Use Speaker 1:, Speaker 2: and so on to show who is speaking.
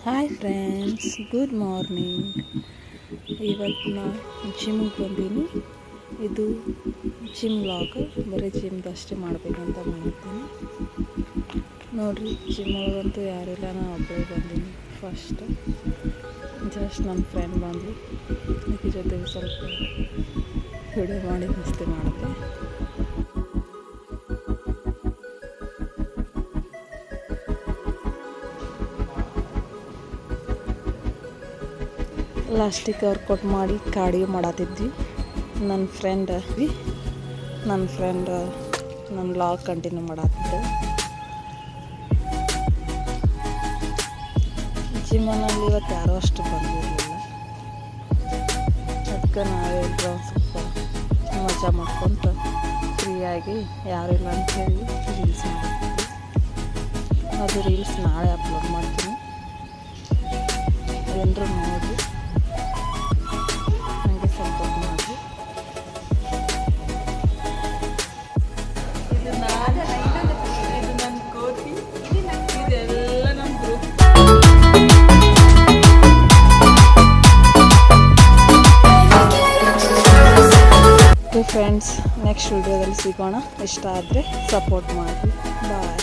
Speaker 1: Hi friends, good morning. ಇವತ್ತು ನಾನು ಜಿಮ್ಗೆ ಬಂದೀನಿ. ಇದು ಜಿಮ್ ವ್ಲಾಗ್. ಬರೀ ಜಿಮ್ದು ಅಷ್ಟೇ ಮಾಡಬೇಕಂತ ಮಾಡಿದ್ದೀನಿ. ನೋಡಿರಿ, ಜಿಮ್ ಒಳಗಂತೂ ಯಾರಿಲ್ಲ, ನಾನು ಒಬ್ಬಳೇ ಬಂದೀನಿ. ಫಸ್ಟ್ ಜಸ್ಟ್ ನನ್ನ ಫ್ರೆಂಡ್ ಬಂದು ಅದಕ್ಕೆ ಜೊತೆಗೆ ಸ್ವಲ್ಪ ವಿಡಿಯೋ ಮಾಡಿ ಮಸ್ತಿ ಮಾಡಿದೆ. ಲಾಸ್ಟಿಗೆ ವರ್ಕೌಟ್ ಮಾಡಿ ಕಾರ್ಡಿಯೋ ಮಾಡತ್ತಿದ್ವಿ. ನನ್ನ ಫ್ರೆಂಡ್ ನನ್ನ ವ್ಲಾಗ್ ಕಂಟಿನ್ಯೂ ಮಾಡತ್ತಿದ್ದೆ. ಜಿಮ್ಮನಲ್ಲಿ ಇವತ್ತು ಯಾರೂ ಅಷ್ಟು ಬಂದಿರಲಿಲ್ಲ. ಅದಕ್ಕೆ ನಾವೆಲ್ಲರೂ ಸ್ವಲ್ಪ ಮಜಾ ಮಾಡ್ಕೊತ ಫ್ರೀಯಾಗಿ ಯಾರಿಲ್ಲ ಅಂಥೇಳಿ ರೀಲ್ಸ್ ಮಾಡ್ತೀವಿ. ಅದು ರೀಲ್ಸ್ ನಾಳೆ ಅಪ್ಲೋಡ್ ಮಾಡ್ತೀನಿ, ಎಲ್ಲರೂ ನೋಡಿ ನನಗೆ ಸಪೋರ್ಟ್ ಮಾಡಿ. ಇದು ನನ್ನ ಕೋತಿ, ಇದೆಲ್ಲ ನಮ್ಮ ಗ್ರೂಪ್. ಫ್ರೆಂಡ್ಸ್, ನೆಕ್ಸ್ಟ್ ವಿಡಿಯೋದಲ್ಲಿ ಸಿಗೋಣ. ಇಷ್ಟ ಆದರೆ ಸಪೋರ್ಟ್ ಮಾಡಿ. ಬಾಯ್.